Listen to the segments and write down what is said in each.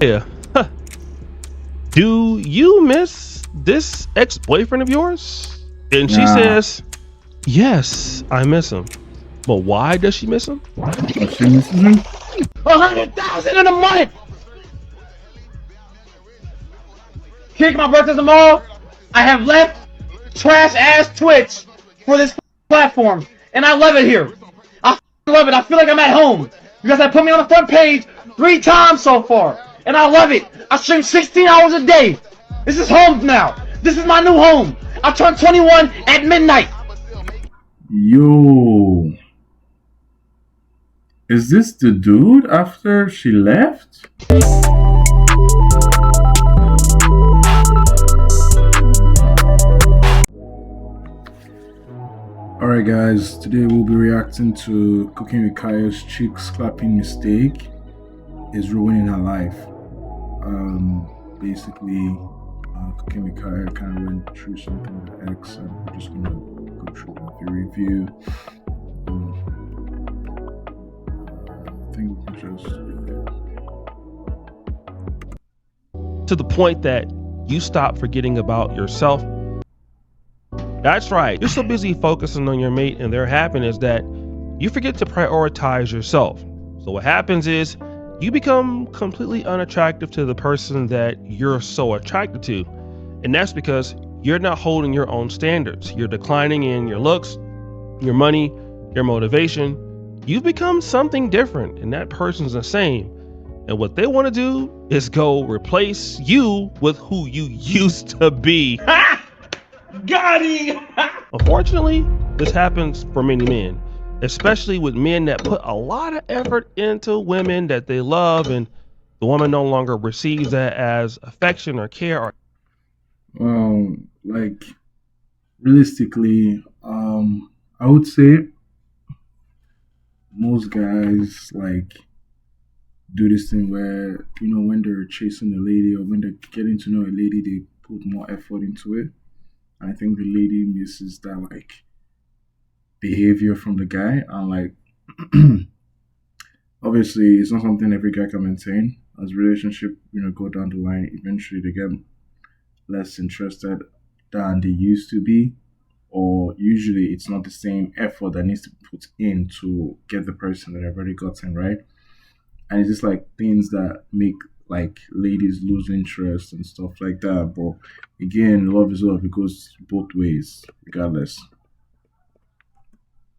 Yeah. Do you miss this ex-boyfriend of yours? And she Nah, says, yes, I miss him. But why does she miss him? but she misses him. 100,000 in a month. Kick my birthday tomorrow. I have left trash ass Twitch for this platform, and I love it here. I love it. I feel like I'm at home. You guys have put me on the front page 3 times so far, and I love it. I stream 16 hours a day. This is home now. This is my new home. I turned 21 at midnight. Yo, is this the dude after she left? Alright guys, today we'll be reacting to Cooking with Kaya's cheek slapping mistake is ruining her life. Basically, Cooking with Kaya kind of went through something with her ex, and we're just gonna go through the review. I think we can just To the point that you stop forgetting about yourself. That's right. You're so busy focusing on your mate and their happiness that you forget to prioritize yourself. So what happens is you become completely unattractive to the person that you're so attracted to. And that's because you're not holding your own standards. You're declining in your looks, your money, your motivation. You've become something different, and that person's the same. And what they want to do is go replace you with who you used to be. Got him. Unfortunately, this happens for many men, especially with men that put a lot of effort into women that they love, and the woman no longer receives that as affection or care. like realistically, I would say most guys like do this thing where, when they're chasing a lady or when they're getting to know a lady, they put more effort into it. I think the lady misses that like behavior from the guy, and like obviously it's not something every guy can maintain. As relationship, go down the line, eventually they get less interested than they used to be, or usually it's not the same effort that needs to be put in to get the person that I've already gotten, right? And it's just like things that make like ladies lose interest and stuff like that. But again, love is love. It goes both ways, regardless.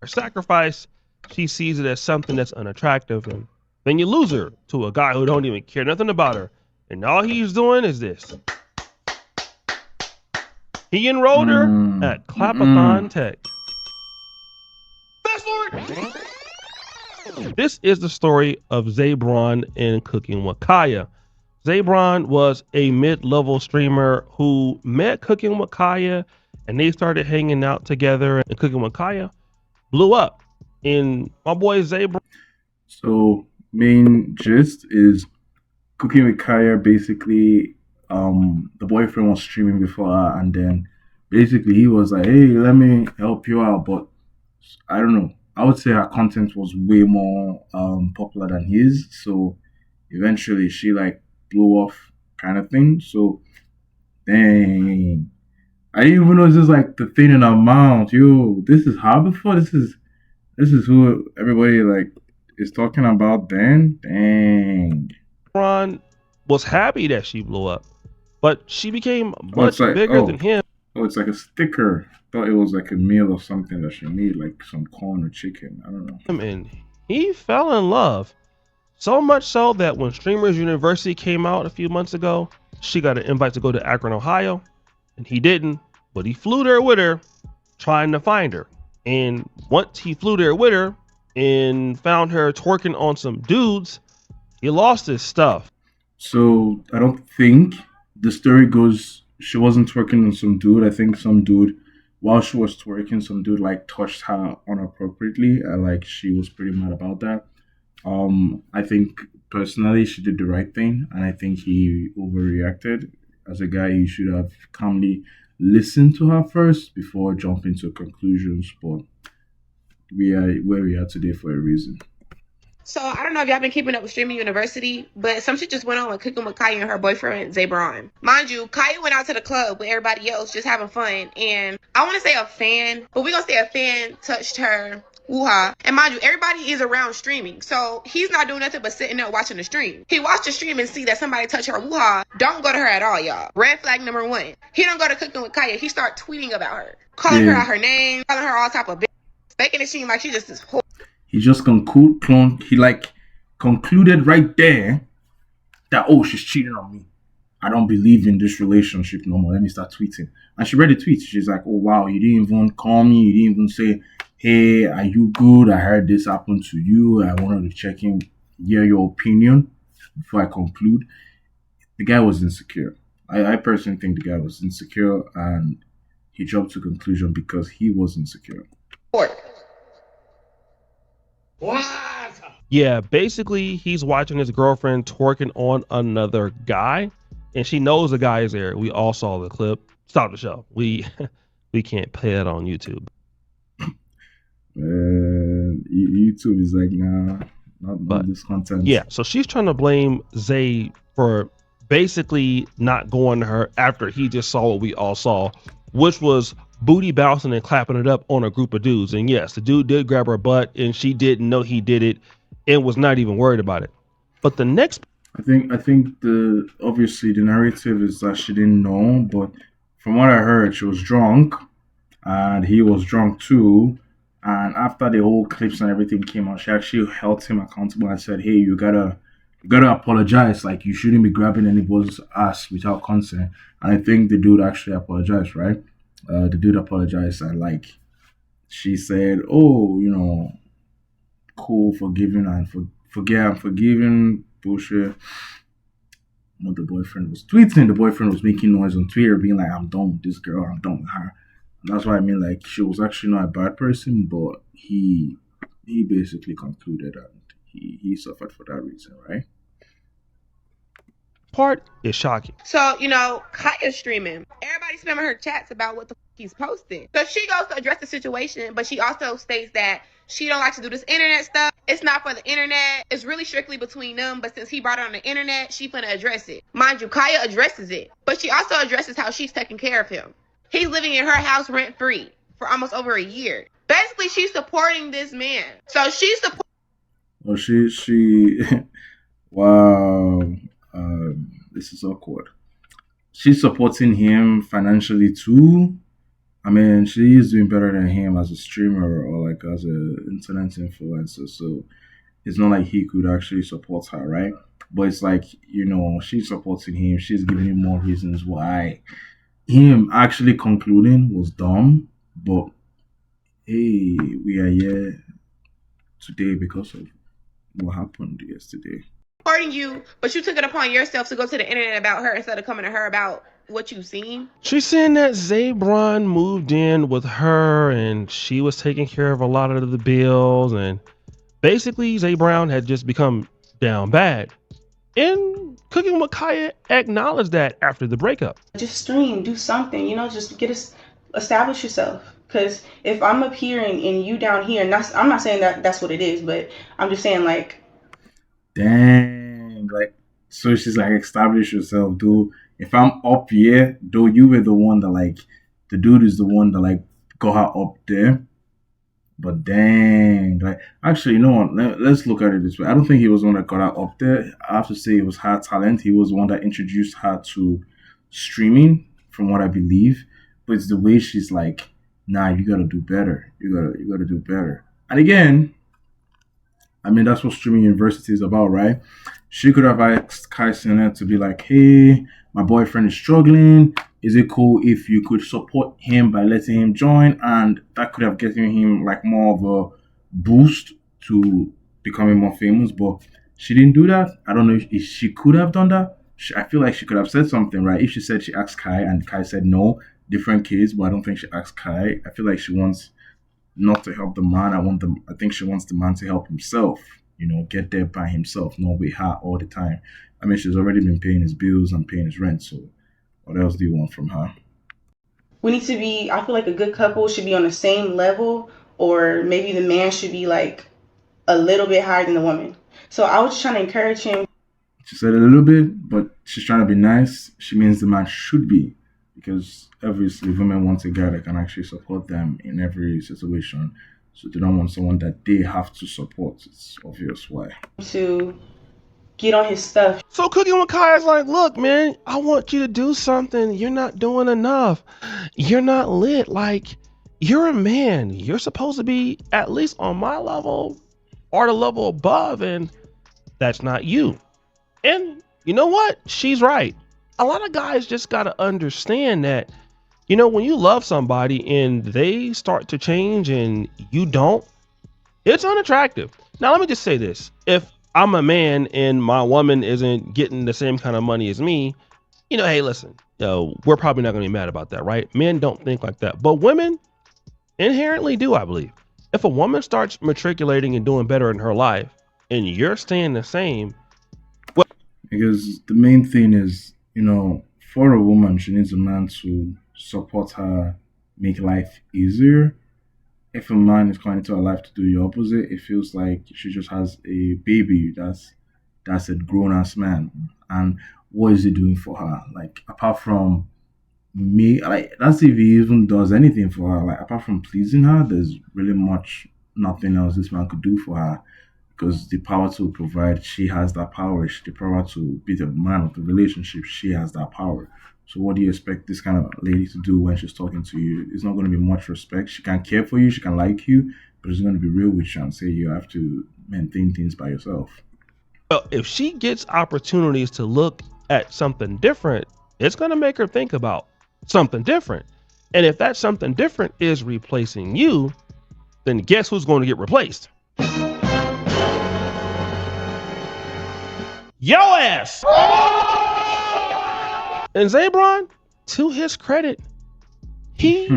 Sacrifice, she sees it as something that's unattractive, and then you lose her to a guy who don't even care nothing about her, and all he's doing is this. He enrolled her at Clapathon Tech. Fast forward. This is the story of Zebron and Cooking with Kaya. Zebron was a mid-level streamer who met Cooking with Kaya, and they started hanging out together, and Cooking with Kaya blew up. And my boy Zebron. So main gist is Cooking with Kaya. Basically, the boyfriend was streaming before her, and then basically he was like, "Hey, let me help you out," but I don't know. I would say her content was way more popular than his, so eventually she like blew off, kind of thing. So dang, I didn't even know this is like the thing in her mouth. Yo, this is her before. This is who everybody like is talking about. Then dang. Ron was happy that she blew up, but she became Oh, it's much like bigger than him. oh, it's like a sticker. Thought it was like a meal or something that she made, like some corn or chicken. I don't know. And he fell in love. So much so that when Streamers University came out a few months ago, she got an invite to go to Akron, Ohio, and he didn't, but he flew there with her, trying to find her. And once he flew there with her and found her twerking on some dudes, he lost his stuff. So I don't think the story goes she wasn't twerking on some dude. I think some dude, while she was twerking, some dude like touched her inappropriately, and like she was pretty mad about that. I think personally she did the right thing, and I think he overreacted. As a guy, you should have calmly listened to her first before jumping to conclusions. But we are where we are today for a reason. So I don't know if y'all been keeping up with Streaming University, but some shit just went on with Cooking with Kaya and her boyfriend Zebron. Mind you, Kaya went out to the club with everybody else just having fun, and I want to say a fan, but we gonna say a fan touched her woo-ha. And mind you, everybody is around streaming, so he's not doing nothing but sitting there watching the stream. He watched the stream and see that somebody touched her woo-ha. Don't go to her at all, y'all. Red flag number one. He don't go to Cooking with Kaya. He start tweeting about her, calling her Yeah. out her name, calling her all type of bitch, making it seem like she just is whole. He just concluded right there that, oh, she's cheating on me. I don't believe in this relationship no more. Let me start tweeting. And she read the tweet. She's like, oh wow, you didn't even call me. You didn't even say, hey, are you good? I heard this happened to you. I wanted to check in, hear your opinion before I conclude. The guy was insecure. I personally think the guy was insecure, and he jumped to conclusion because he was insecure. What? Yeah, basically, he's watching his girlfriend twerking on another guy, and she knows the guy is there. We all saw the clip. Stop the show. We can't play that on YouTube. YouTube is like, nah, not this content. Yeah, so she's trying to blame Zay for basically not going to her after he just saw what we all saw, which was booty bouncing and clapping it up on a group of dudes. And yes, the dude did grab her butt, and she didn't know he did it and was not even worried about it. But the next, I think obviously the narrative is that she didn't know, but from what I heard, she was drunk, and he was drunk too. And after the whole clips and everything came out, she actually held him accountable and said, "Hey, you gotta apologize. Like, you shouldn't be grabbing anybody's ass without consent." And I think the dude actually apologized, right? The dude apologized, and like she said, "Oh, you know, cool, forgiving and forgiving bullshit." What the boyfriend was tweeting, the boyfriend was making noise on Twitter, being like, "I'm done with this girl. I'm done with her." And that's why I mean, like, she was actually not a bad person, but he basically concluded that he suffered for that reason, right? part is shocking. So, you know, Kaya's streaming. Everybody's spamming her chats about what the he's posting. So she goes to address the situation, but she also states that she don't like to do this internet stuff. It's not for the internet. It's really strictly between them. But since he brought it on the internet, she finna address it. Mind you, Kaya addresses it, but she also addresses how she's taking care of him. He's living in her house rent free for almost over a year. Basically, she's supporting this man. So she's supporting. Well, she wow, this is awkward. She's supporting him financially too. I mean, she is doing better than him as a streamer or like as an internet influencer. So it's not like he could actually support her, right? But it's like, you know, she's supporting him. She's giving him more reasons why him actually concluding was dumb. But hey, we are here today because of what happened yesterday. Supporting you, but you took it upon yourself to go to the internet about her instead of coming to her about what you've seen. She's saying that Zebron moved in with her and she was taking care of a lot of the bills, and basically Zebron had just become down bad. And Cooking with Kaya acknowledged that after the breakup. Just stream, do something, you know, just establish yourself. Because if I'm up here and you down here, and I'm not saying that that's what it is, but I'm just saying, like, dang, like, so she's like, establish yourself, dude. If I'm up here, though, you were the one that, like, the dude is the one that, like, got her up there. But dang, like, actually, you know what? Let's look at it this way. I don't think he was the one that got her up there. I have to say it was her talent. He was the one that introduced her to streaming, from what I believe. But it's the way she's like, nah, you gotta do better. You gotta do better. And again, I mean, that's what streaming university is about, right? She could have asked Kai Cenat to be like, hey, my boyfriend is struggling. Is it cool if you could support him by letting him join? And that could have given him like more of a boost to becoming more famous. But she didn't do that. I don't know if she could have done that. I feel like she could have said something, right? If she said she asked Kai and Kai said no, different case. But I don't think she asked Kai. I feel like she wants not to help the man. I think she wants the man to help himself, you know, get there by himself, not with her all the time. I mean, she's already been paying his bills and paying his rent, so what else do you want from her? we need to be, I feel like a good couple should be on the same level, or maybe the man should be like a little bit higher than the woman. So I was just trying to encourage him. She said a little bit, but she's trying to be nice. She means the man should be, because obviously women want a guy that can actually support them in every situation. So they don't want someone that they have to support. It's obvious why. To get on his stuff. So Cooking with Kaya is like, look, man, I want you to do something. You're not doing enough. You're not lit. Like, you're a man. You're supposed to be at least on my level or the level above, and that's not you. And you know what? She's right. A lot of guys just got to understand that, you know, when you love somebody and they start to change and you don't, it's unattractive. Now, let me just say this. If I'm a man and my woman isn't getting the same kind of money as me, you know, hey, listen, we're probably not going to be mad about that, right? Men don't think like that, but women inherently do, I believe. If a woman starts matriculating and doing better in her life and you're staying the same, because the main thing is, for a woman, she needs a man to support her, make life easier. If a man is coming into her life to do the opposite, it feels like she just has a baby that's a grown ass man. And what is he doing for her? Like, apart from me, like, that's if he even does anything for her. Like, apart from pleasing her, there's really nothing else this man could do for her, because the power to provide, she has that power. The power to be the man of the relationship, she has that power. So what do you expect this kind of lady to do when she's talking to you? It's not going to be much respect. She can care for you, she can like you, but it's going to be real with you and say you have to maintain things by yourself. well, if she gets opportunities to look at something different, it's going to make her think about something different. And if that something different is replacing you, then guess who's going to get replaced? Yo ass! And Zebron, to his credit, he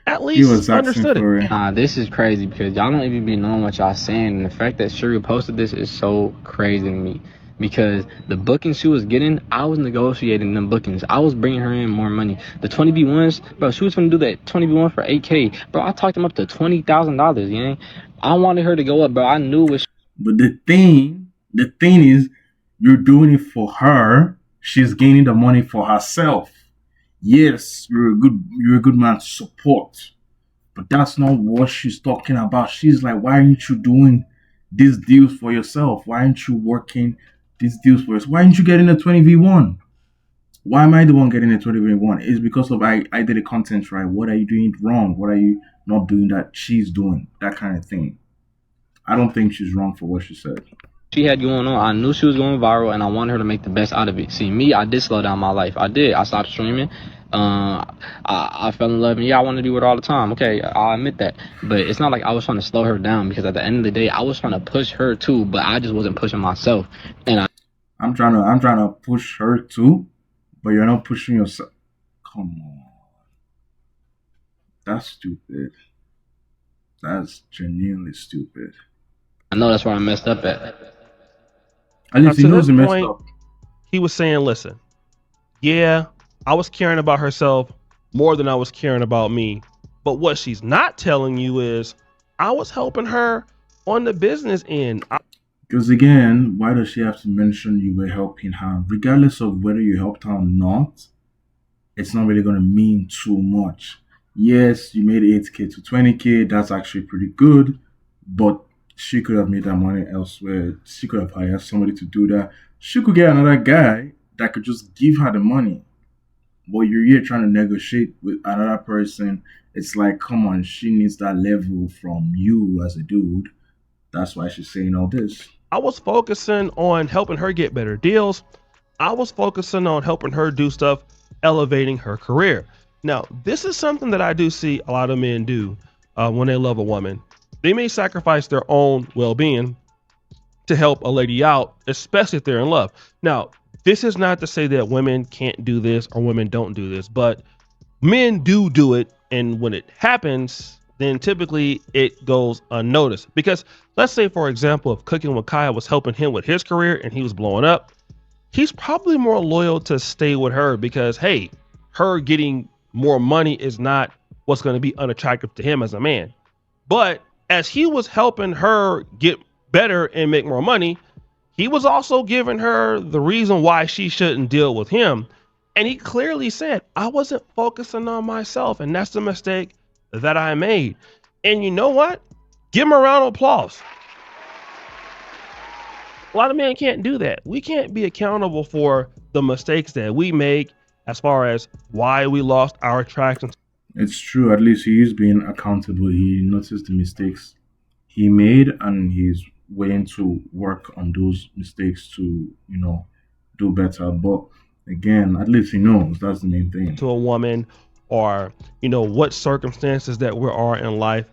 at He least was asking understood for it. it. Nah, this is crazy because y'all don't even be knowing what y'all saying. And the fact that Shuri posted this is so crazy to me. Because the bookings she was getting, I was negotiating them bookings. I was bringing her in more money. The 20B1s, bro, she was gonna do that 20B1 for 8K. Bro, I talked them up to $20,000, you know? I wanted her to go up, bro. I knew it was. But the thing is, you're doing it for her. She's gaining the money for herself. Yes, you're a good man to support, but that's not what she's talking about. She's like, why aren't you doing these deals for yourself? Why aren't you working these deals for yourself? Why aren't you getting a 20v1? Why am I the one getting a 20v1? It's because of I did the content right. What are you doing wrong? What are you not doing that she's doing? That kind of thing. I don't think she's wrong for what she said. She had going on. I knew she was going viral, and I wanted her to make the best out of it. See, me, I did slow down my life. I did. I stopped streaming. I fell in love, and yeah, I want to do it all the time. Okay, I'll admit that. But it's not like I was trying to slow her down, because at the end of the day, I was trying to push her too, but I just wasn't pushing myself. And I'm trying to push her too, but you're not pushing yourself. Come on, that's stupid. That's genuinely stupid. I know that's where I messed up at. At least he to knows this he messed point, up. He was saying, listen, yeah, I was caring about herself more than I was caring about me. But what she's not telling you is I was helping her on the business end. Because again, why does she have to mention you were helping her? Regardless of whether you helped her or not, it's not really going to mean too much. Yes, you made 8K to 20K. That's actually pretty good. But she could have made that money elsewhere. She could have hired somebody to do that. She could get another guy that could just give her the money. But you're here trying to negotiate with another person. It's like, come on, she needs that level from you as a dude. That's why she's saying all this. I was focusing on helping her get better deals. I was focusing on helping her do stuff, elevating her career. Now, this is something that I do see a lot of men do when they love a woman. They may sacrifice their own well-being to help a lady out, especially if they're in love. Now, this is not to say that women can't do this or women don't do this, but men do it. And when it happens, then typically it goes unnoticed. Because let's say, for example, if Cooking with Kaya was helping him with his career and he was blowing up, he's probably more loyal to stay with her because, hey, her getting more money is not what's going to be unattractive to him as a man. But as he was helping her get better and make more money, he was also giving her the reason why she shouldn't deal with him. And he clearly said, I wasn't focusing on myself. And that's the mistake that I made. And you know what? Give him a round of applause. A lot of men can't do that. We can't be accountable for the mistakes that we make as far as why we lost our attraction. It's true. At least he is being accountable. He noticed the mistakes he made, and he's willing to work on those mistakes to, do better. But again, at least he knows. That's the main thing. To a woman, or what circumstances that we are in life.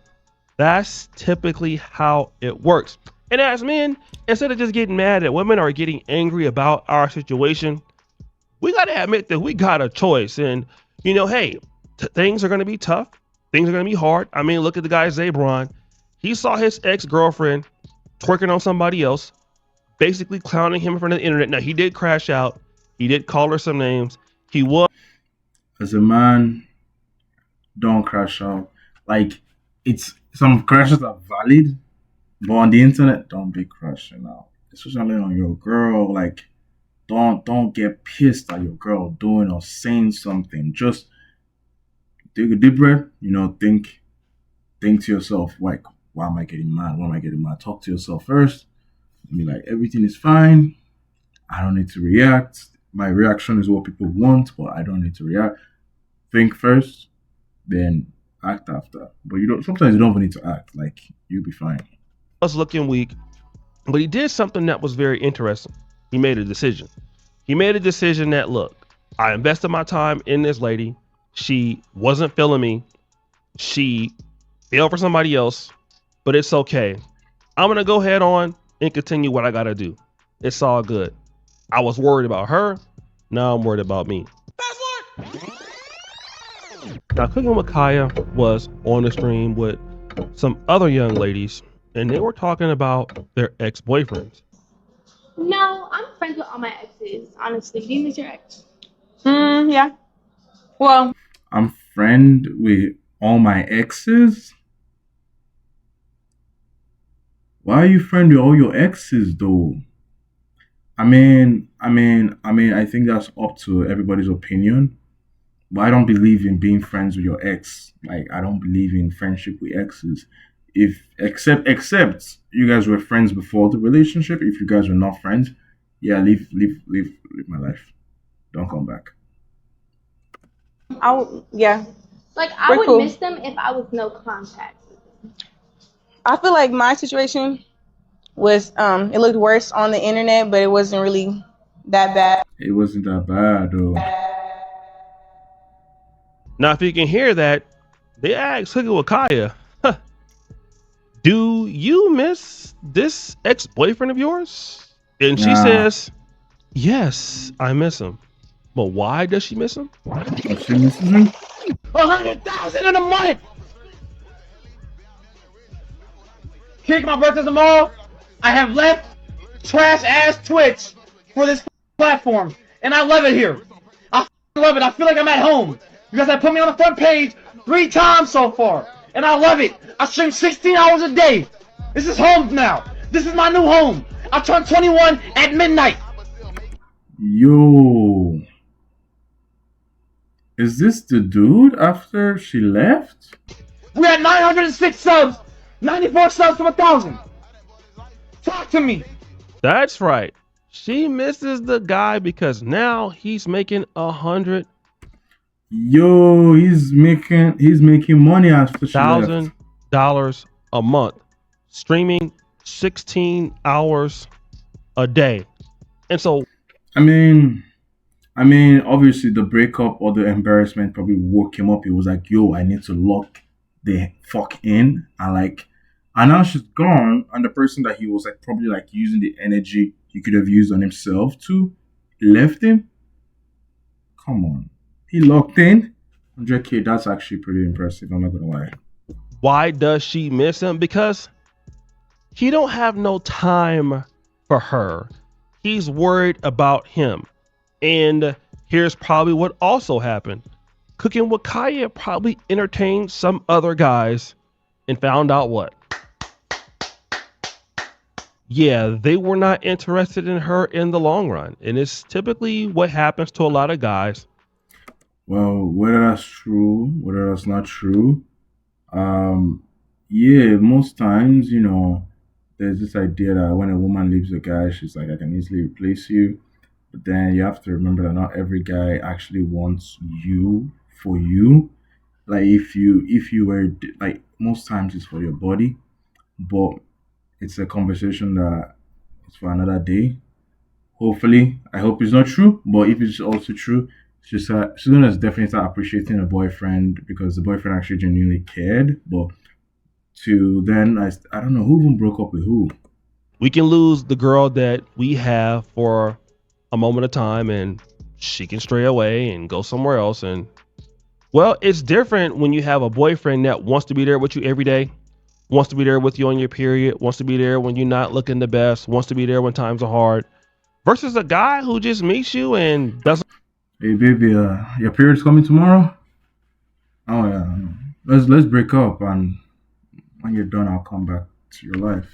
That's typically how it works. And as men, instead of just getting mad at women or getting angry about our situation, we got to admit that we got a choice. And hey, things are going to be tough, things are going to be hard. I mean, look at the guy Zebron. He saw his ex-girlfriend twerking on somebody else, basically clowning him in front of the internet. Now, he did crash out, he did call her some names. He was, As a man, don't crash out. Like, it's some crashes are valid, but on the internet, don't be crashing out. Especially on your girl. Like, don't get pissed at your girl doing or saying something. Just take a deep breath. Think to yourself, like, why am I getting mad? Why am I getting mad? Talk to yourself first. Be like, everything is fine. I don't need to react. My reaction is what people want, but I don't need to react. Think first, then act after. But sometimes you don't even need to act. Like, you'll be fine. looking weak, but he did something that was very interesting. He made a decision. He made a decision that, look, I invested my time in this lady. She wasn't feeling me. She fell for somebody else, but it's okay. I'm going to go ahead on and continue what I got to do. It's all good. I was worried about her. Now I'm worried about me. Now, Cooking with Kaya was on the stream with some other young ladies, and they were talking about their ex-boyfriends. No, I'm friends with all my exes. Honestly, do you miss your ex? Yeah. Well, I'm friend with all my exes. Why are you friend with all your exes though? I think that's up to everybody's opinion. But I don't believe in being friends with your ex. Like, I don't believe in friendship with exes. Except you guys were friends before the relationship. If you guys were not friends, yeah, leave my life. Don't come back. yeah. Like, I We're would cool. miss them if I was no contact. I feel like my situation was it looked worse on the internet, but it wasn't really that bad. It wasn't that bad though. Now, if you can hear that, they asked Cooking with Kaya, do you miss this ex-boyfriend of yours? And she says, yes, I miss him. But why does she miss him? She misses him? 100,000 in a month. Kick my brothers them all. I have left trash ass Twitch for this platform, and I love it here. I love it. I feel like I'm at home because I put me on the front page 3 times so far, and I love it. I stream 16 hours a day. This is home now. This is my new home. I turned 21 at midnight. Yo. Is this the dude after she left? We had 906 subs, 94 subs to 1,000. Talk to me. That's right. She misses the guy because now he's making 100. Yo, he's making money after she left. $1,000 a month, streaming 16 hours a day. And so, I mean, obviously the breakup or the embarrassment probably woke him up. He was like, yo, I need to lock the fuck in. And now she's gone. And the person that he was like probably like using the energy he could have used on himself to left him. Come on. He locked in. 100K, that's actually pretty impressive. I'm not going to lie. why does she miss him? Because he don't have no time for her. He's worried about him. And here's probably what also happened. Cooking with Kaya probably entertained some other guys and found out what? yeah, they were not interested in her in the long run. And it's typically what happens to a lot of guys. Well, whether that's true, whether that's not true, um, yeah, most times, there's this idea that when a woman leaves a guy, she's like, I can easily replace you. But then you have to remember that not every guy actually wants you for you. Like if you were like most times it's for your body, but it's a conversation that it's for another day. Hopefully, I hope it's not true. But if it's also true, she's gonna definitely start appreciating her boyfriend because the boyfriend actually genuinely cared. But to then, I don't know who even broke up with who. We can lose the girl that we have for a moment of time and she can stray away and go somewhere else. And well, it's different when you have a boyfriend that wants to be there with you every day, wants to be there with you on your period, wants to be there when you're not looking the best, wants to be there when times are hard, versus a guy who just meets you and doesn't Hey baby, your period's coming tomorrow. Oh yeah, let's break up, and when you're done, I'll come back to your life.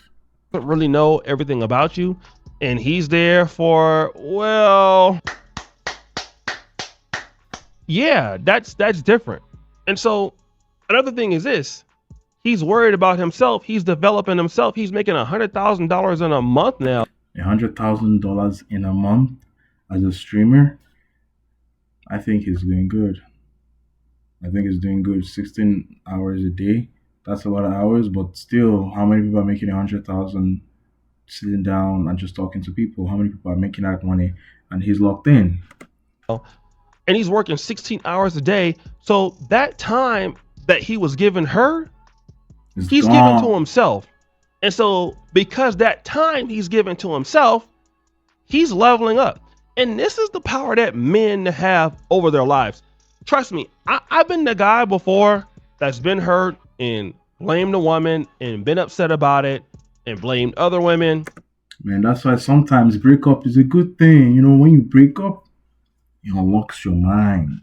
really know everything about you. And he's there for, well, yeah, that's different. And so another thing is this. He's worried about himself. He's developing himself. He's making $100,000 in a month now. $100,000 in a month as a streamer, I think he's doing good. I think he's doing good. 16 hours a day. That's a lot of hours, but still, how many people are making 100,000 sitting down and just talking to people? How many people are making that money and he's locked in? And he's working 16 hours a day. So that time that he was giving her, It's he's giving to gone. himself. And so because that time he's giving to himself, he's leveling up. And this is the power that men have over their lives. Trust me, I've been the guy before that's been hurt and blamed the woman and been upset about it and blamed other women. Man, that's why sometimes breakup is a good thing. When you break up, it unlocks your mind,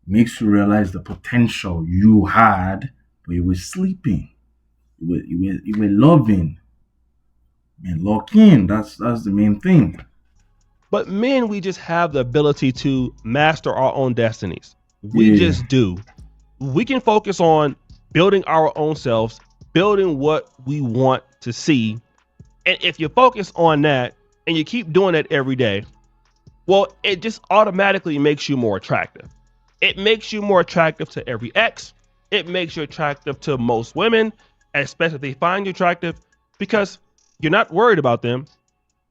makes you realize the potential you had, but you were sleeping. You were loving. Man, lock in. That's the main thing. But men, we just have the ability to master our own destinies. We Yeah. just do. We can focus on building our own selves, building what we want to see. And if you focus on that and you keep doing it every day, well, it just automatically makes you more attractive. It makes you more attractive to every ex. It makes you attractive to most women, especially if they find you attractive, because you're not worried about them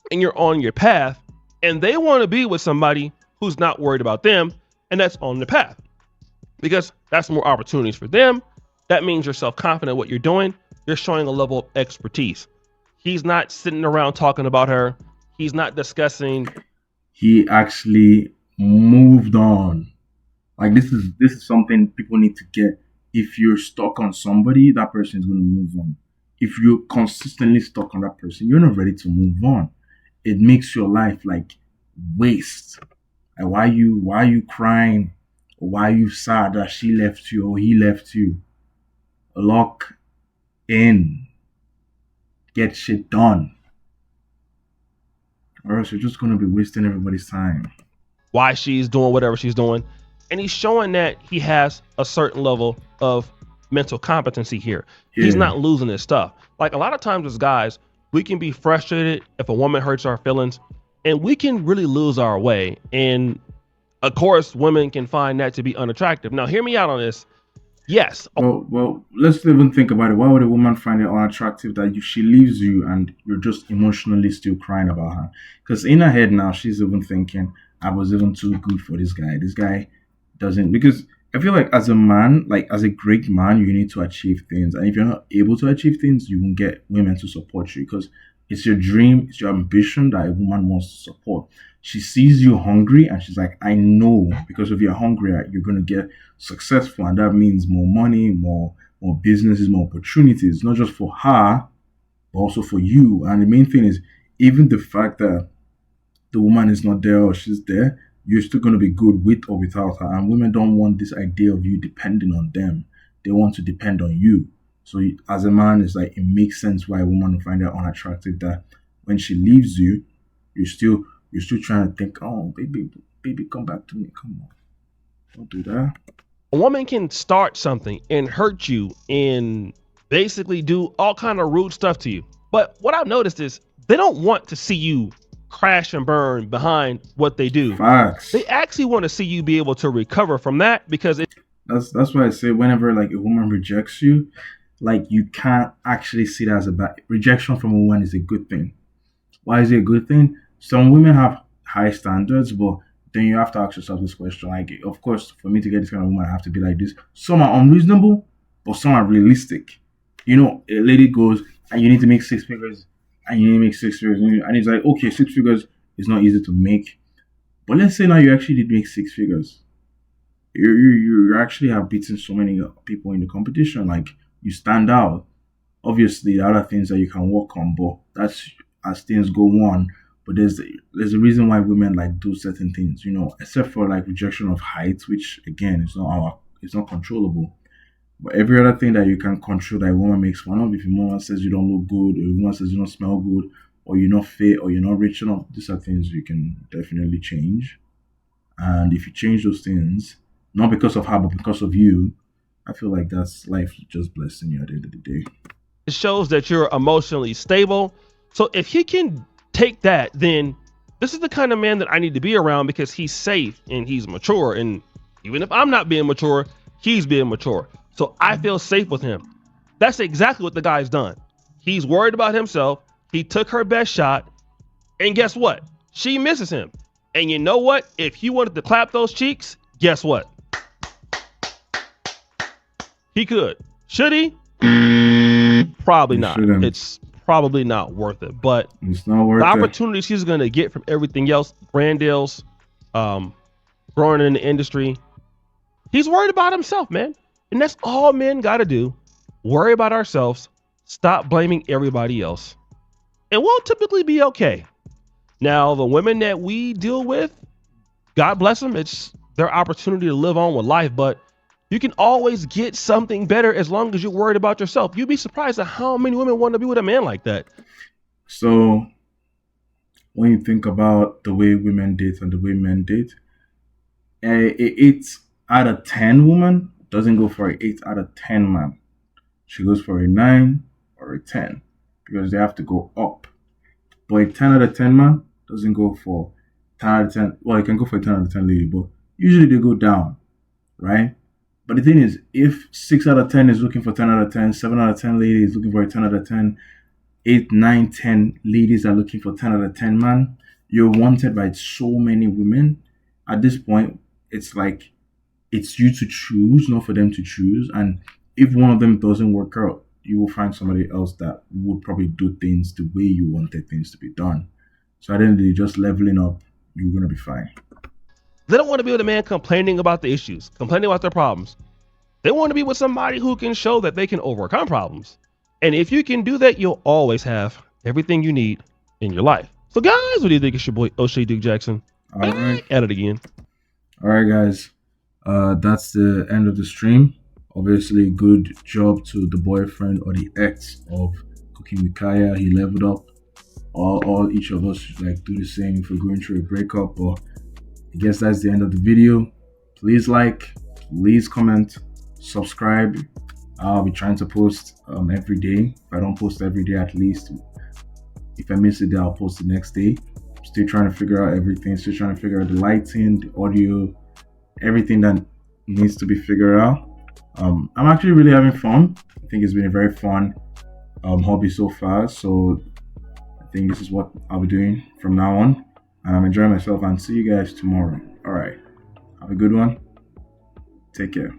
and you're on your path. And they want to be with somebody who's not worried about them and that's on the path, because that's more opportunities for them. That means you're self confident in what you're doing. You're showing a level of expertise. He's not sitting around talking about her. He's not discussing. He actually moved on. Like this is something people need to get. If you're stuck on somebody, that person is going to move on. If you're consistently stuck on that person, you're not ready to move on. It makes your life like waste. Like why you crying? Or why you sad that she left you or he left you? Lock in. Get shit done. Or else you're just gonna be wasting everybody's time. Why she's doing whatever she's doing. And he's showing that he has a certain level of mental competency here. He's Yeah. not losing his stuff. Like a lot of times as guys, we can be frustrated if a woman hurts our feelings and we can really lose our way. And of course, women can find that to be unattractive. Now, hear me out on this. Yes, Well, let's even think about it. Why would a woman find it unattractive that she leaves you and you're just emotionally still crying about her? Because in her head now, she's even thinking, I was even too good for this guy. This guy doesn't. Because I feel like as a man, like as a great man, you need to achieve things. And if you're not able to achieve things, you won't get women to support you because it's your dream, it's your ambition that a woman wants to support. She sees you hungry and she's like, I know because if you're hungry, you're going to get successful. And that means more money, more businesses, more opportunities, not just for her, but also for you. And the main thing is, even the fact that the woman is not there or she's there, you're still going to be good with or without her. And women don't want this idea of you depending on them. They want to depend on you. So as a man, it's like it makes sense why a woman will find it unattractive that when she leaves you, you're still trying to think, oh baby, come back to me. Come on. Don't do that. A woman can start something and hurt you and basically do all kind of rude stuff to you. But what I've noticed is they don't want to see you crash and burn behind what they do. Facts. They actually want to see you be able to recover from that, because That's why I say whenever like a woman rejects you, like you can't actually see that as a bad rejection from a woman is a good thing. Why is it a good thing? Some women have high standards, but then you have to ask yourself this question. Like, of course, for me to get this kind of woman, I have to be like this. Some are unreasonable, but some are realistic. You know, a lady goes and you need to make 6 figures, and you need to make 6 figures, and it's like, okay, 6 figures is not easy to make, but let's say now you actually did make 6 figures. You actually have beaten so many people in the competition. Like you stand out. Obviously, there are other things that you can work on, but that's as things go on. But there's a reason why women like do certain things, except for like rejection of height, which again is it's not controllable. But every other thing that you can control that a woman makes fun of, if a woman says you don't look good, or a woman says you don't smell good, or you're not fit, or you're not rich enough, these are things you can definitely change. And if you change those things, not because of her, but because of you, I feel like that's life just blessing you at the end of the day. it shows that you're emotionally stable. So if he can take that, then this is the kind of man that I need to be around, because he's safe and he's mature. And even if I'm not being mature, he's being mature. So I feel safe with him. That's exactly what the guy's done. He's worried about himself. He took her best shot. And guess what? She misses him. And you know what? If he wanted to clap those cheeks, guess what? He could. Should he? Probably not. Shouldn't. It's probably not worth it. But It's not worth the it. opportunities he's going to get from everything else, brand deals, growing in the industry, he's worried about himself, man. And that's all men got to do. Worry about ourselves. Stop blaming everybody else. And we'll typically be okay. Now, the women that we deal with, God bless them, it's their opportunity to live on with life. But you can always get something better as long as you're worried about yourself. You'd be surprised at how many women want to be with a man like that. So when you think about the way women date and the way men date, a 8 out of 10 woman doesn't go for an 8 out of 10 man. She goes for a 9 or a 10 because they have to go up. But a 10 out of 10 man doesn't go for 10 out of 10. Well, it can go for a 10 out of 10 lady, but usually they go down, right? But the thing is, if 6 out of 10 is looking for 10 out of 10, 7 out of 10 ladies is looking for a 10 out of 10, 8, 9, 10 ladies are looking for 10 out of 10 man, you're wanted by so many women. At this point, it's like it's you to choose, not for them to choose. And if one of them doesn't work out, you will find somebody else that would probably do things the way you wanted things to be done. So at the end of the day, just leveling up, you're going to be fine. They don't want to be with a man complaining about the issues, complaining about their problems. They want to be with somebody who can show that they can overcome problems. And if you can do that, you'll always have everything you need in your life. So guys, what do you think? It's your boy O'Shea Duke Jackson. All right. At it again. All right, guys. That's the end of the stream. Obviously, good job to the boyfriend or the ex of Cooking with Kaya. He leveled up. All each of us should like do the same if we're going through a breakup. But I guess that's the end of the video. Please like, please comment, subscribe. I'll be trying to post every day. If I don't post every day, at least if I miss a day, I'll post the next day. Still trying to figure out everything. Still trying to figure out the lighting, the audio, everything that needs to be figured out. I'm actually really having fun. I think it's been a very fun hobby so far. So I think this is what I'll be doing from now on. And I'm enjoying myself, and see you guys tomorrow. All right. Have a good one. Take care.